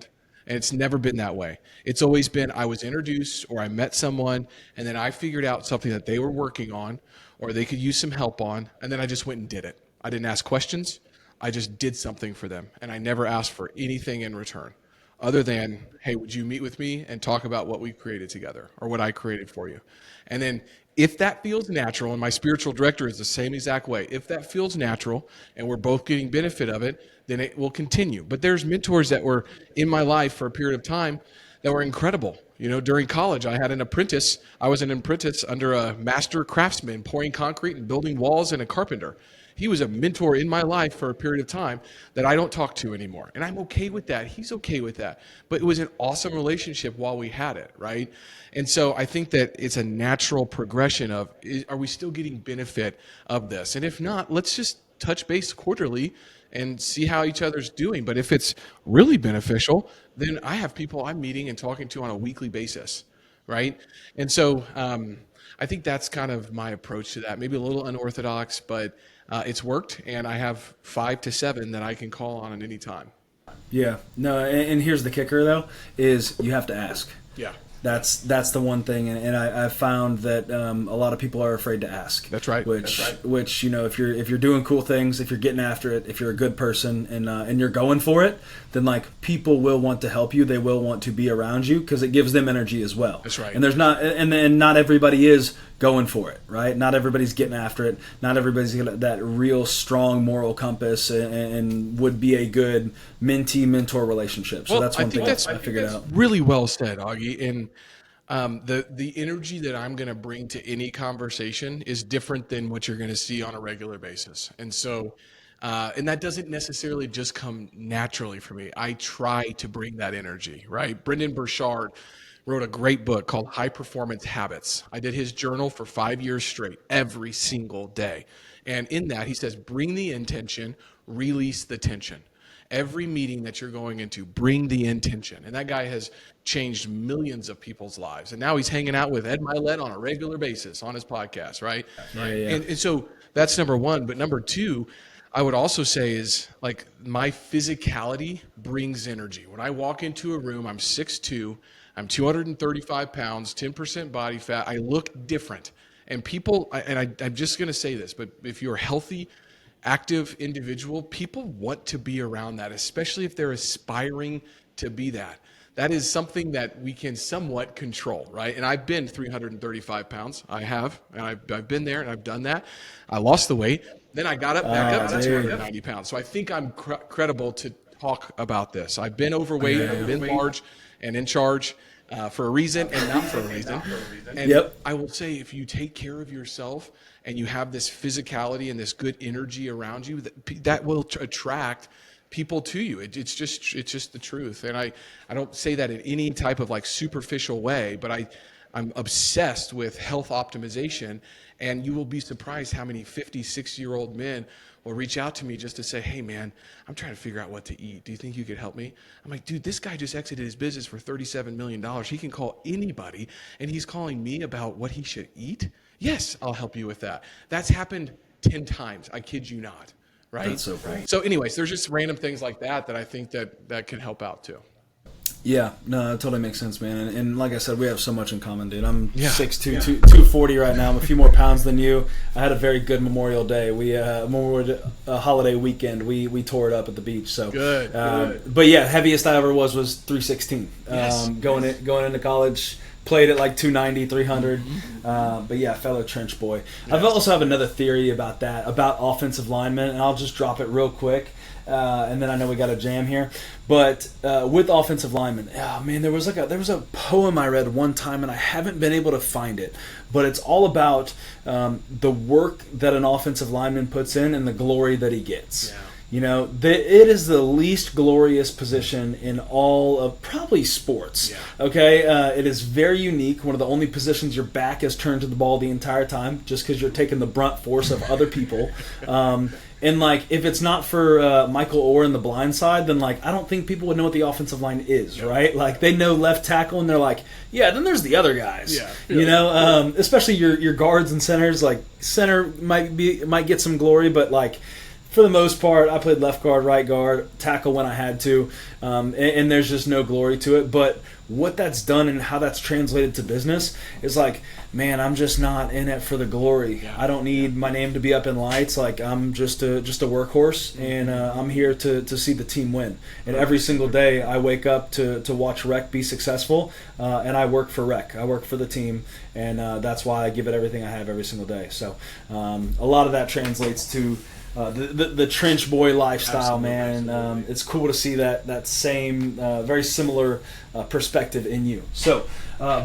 And it's never been that way. It's always been I was introduced or I met someone and then I figured out something that they were working on or they could use some help on, and then I just went and did it. I didn't ask questions. I just did something for them, and I never asked for anything in return other than, hey, would you meet with me and talk about what we created together or what I created for you? And then if that feels natural, and my spiritual director is the same exact way, if that feels natural and we're both getting benefit of it, then it will continue. But there's mentors that were in my life for a period of time that were incredible. You know, during college, I had an apprentice. I was an apprentice under a master craftsman pouring concrete and building walls and a carpenter. He was a mentor in my life for a period of time that I don't talk to anymore. And I'm okay with that. He's okay with that. But it was an awesome relationship while we had it, right? And so I think that it's a natural progression of, are we still getting benefit of this? And if not, let's just touch base quarterly and see how each other's doing. But if it's really beneficial, then I have people I'm meeting and talking to on a weekly basis, right? And so I think that's kind of my approach to that. Maybe a little unorthodox, but it's worked, and I have 5 to 7 that I can call on at any time. Yeah. No, and here's the kicker, though, is you have to ask. Yeah. That's the one thing, and I've found that a lot of people are afraid to ask. That's right. Which you know, if you're doing cool things, if you're getting after it, if you're a good person, and you're going for it, then like people will want to help you. They will want to be around you because it gives them energy as well. That's right. And there's not, and not everybody is going for it, right? Not everybody's getting after it. Not everybody's got that real strong moral compass and would be a good mentee-mentor relationship. So that's one thing I figured out. Really well said, Augie. And the energy that I'm going to bring to any conversation is different than what you're going to see on a regular basis. And so, and that doesn't necessarily just come naturally for me. I try to bring that energy, right? Brendan Burchard wrote a great book called High Performance Habits. I did his journal for 5 years straight, every single day. And in that, he says, bring the intention, release the tension. Every meeting that you're going into, bring the intention. And that guy has changed millions of people's lives. And now he's hanging out with Ed Milet on a regular basis on his podcast, right? Yeah. And so that's number one. But number two, I would also say is like my physicality brings energy. When I walk into a room, I'm 6'2", I'm 235 pounds, 10% body fat. I look different. And people, I'm just going to say this, but if you're a healthy, active individual, people want to be around that, especially if they're aspiring to be that. That is something that we can somewhat control, right? And I've been 335 pounds. I have, and I've been there, and I've done that. I lost the weight. Then I got back up to 290 pounds. So I think I'm credible to talk about this. I've been overweight, I've been large and in charge for a reason and not for a reason. And I will say, if you take care of yourself and you have this physicality and this good energy around you, that will attract people to you. It's just the truth. And I don't say that in any type of like superficial way, but I'm obsessed with health optimization, and you will be surprised how many 50, 60-year-old men will reach out to me just to say, hey man, I'm trying to figure out what to eat. Do you think you could help me? I'm like, dude, this guy just exited his business for $37 million. He can call anybody, and he's calling me about what he should eat? Yes, I'll help you with that. That's happened 10 times. I kid you not. Right? That's so cool. So anyways, there's just random things like that I think that can help out too. Yeah, no, it totally makes sense, man. And like I said, we have so much in common, dude. I'm 6'2", 240 right now. I'm a few more pounds than you. I had a very good Memorial Day. Memorial holiday weekend. We tore it up at the beach. So good. But yeah, heaviest I ever was 316. Yes. Going into college, played at like 290, 300. But yeah, fellow trench boy. I also have another theory about that, about offensive linemen, and I'll just drop it real quick. And then I know we got a jam here, but with offensive linemen, oh man, there was a poem I read one time, and I haven't been able to find it, but it's all about the work that an offensive lineman puts in and the glory that he gets. Yeah. You know, it is the least glorious position in all of probably sports. Yeah. Okay, it is very unique. One of the only positions your back is turned to the ball the entire time, just because you're taking the brunt force of other people. And like, if it's not for Michael Orr in The Blind Side, then like, I don't think people would know what the offensive line is, right? Like, they know left tackle, and they're like, yeah, then there's the other guys. Yeah. You know, especially your guards and centers. Like, center might get some glory, but like, for the most part, I played left guard, right guard, tackle when I had to, and there's just no glory to it. But what that's done and how that's translated to business is like, man, I'm just not in it for the glory. Yeah. I don't need my name to be up in lights. Like, I'm just a workhorse, and I'm here to see the team win. And every single day, I wake up to watch Rec be successful, and I work for Rec. I work for the team, and that's why I give it everything I have every single day. So a lot of that translates to the trench boy lifestyle. Absolutely, man. And it's cool to see that same, very similar perspective in you. So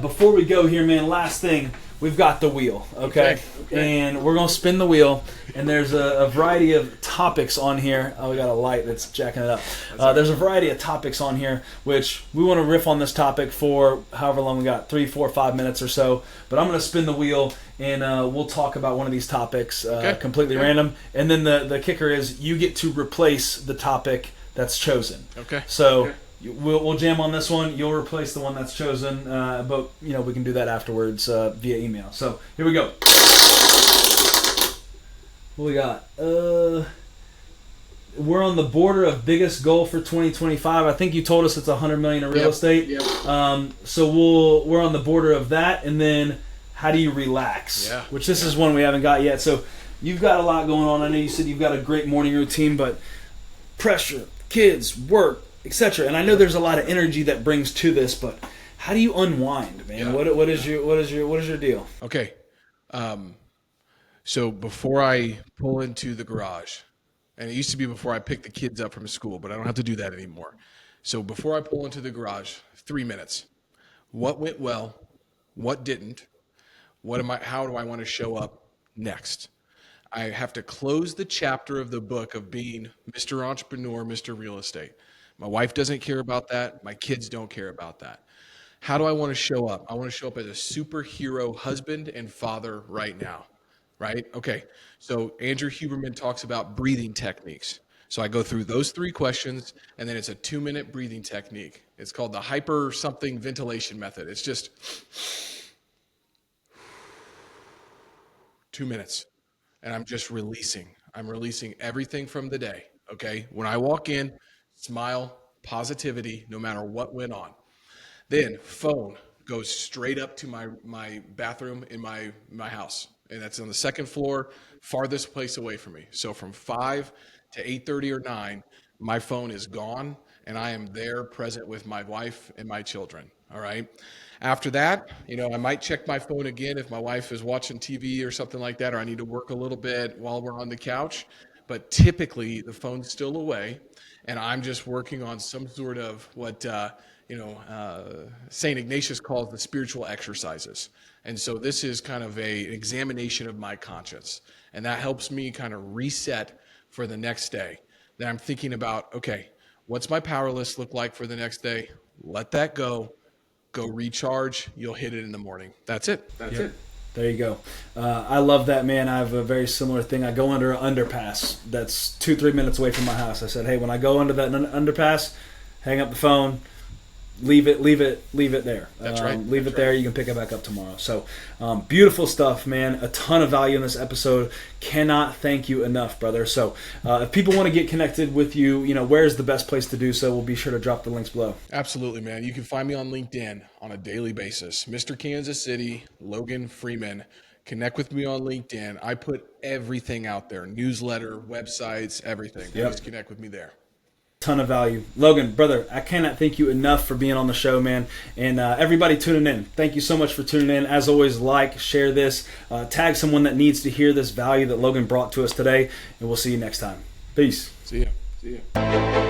before we go here, man, last thing, we've got the wheel, okay? And we're going to spin the wheel, and there's a variety of topics on here. Oh, we got a light that's jacking it up. There's a variety of topics on here, which we want to riff on this topic for however long we got, 3, 4, 5 minutes or so. But I'm going to spin the wheel, and we'll talk about one of these topics completely random. And then the kicker is you get to replace the topic that's chosen. Okay. So we'll jam on this one. You'll replace the one that's chosen, but you know, we can do that afterwards via email. So here we go. What we got? We're on the border of biggest goal for 2025. I think you told us it's $100 million in real estate. Yep. So we're on the border of that, and then how do you relax? Yeah. Which this is one we haven't got yet. So you've got a lot going on. I know you said you've got a great morning routine, but pressure, kids, work, etc. And I know there's a lot of energy that brings to this, but how do you unwind, man? Yeah. What is your deal? Okay. So before I pull into the garage, and it used to be before I picked the kids up from school, but I don't have to do that anymore. So before I pull into the garage, 3 minutes. What went well? What didn't? How do I want to show up next? I have to close the chapter of the book of being Mr. Entrepreneur, Mr. Real Estate. My wife doesn't care about that. My kids don't care about that. How do I want to show up? I want to show up as a superhero husband and father right now, right? Okay, so Andrew Huberman talks about breathing techniques. So I go through those 3 questions, and then it's a 2-minute breathing technique. It's called the hyper something ventilation method. It's just 2 minutes, and I'm just releasing. I'm releasing everything from the day, okay? When I walk in, smile, positivity, no matter what went on. Then phone goes straight up to my bathroom in my house, and that's on the second floor, farthest place away from me. So from 5 to 8:30 or 9, my phone is gone, and I am there present with my wife and my children. All right. After that, I might check my phone again if my wife is watching TV or something like that, or I need to work a little bit while we're on the couch. But typically, the phone's still away, and I'm just working on some sort of what St. Ignatius calls the spiritual exercises. And so this is kind of an examination of my conscience, and that helps me kind of reset for the next day. Then I'm thinking about, okay, what's my power list look like for the next day? Let that go recharge. You'll hit it in the morning. That's it. There you go. I love that, man. I have a very similar thing. I go under an underpass that's 2-3 minutes away from my house. I said, hey, when I go under that underpass, hang up the phone, leave it there. That's right. Leave it there. You can pick it back up tomorrow. So beautiful stuff, man. A ton of value in this episode. Cannot thank you enough, brother. So if people want to get connected with you, where's the best place to do so? We'll be sure to drop the links below. Absolutely, man. You can find me on LinkedIn on a daily basis. Mr. Kansas City, Logan Freeman. Connect with me on LinkedIn. I put everything out there, newsletter, websites, everything. Yep. Just connect with me there. ton of value. Logan, brother, I cannot thank you enough for being on the show, man. And everybody tuning in, thank you so much for tuning in. As always, like, share this, tag someone that needs to hear this value that Logan brought to us today, and we'll see you next time. Peace. See ya.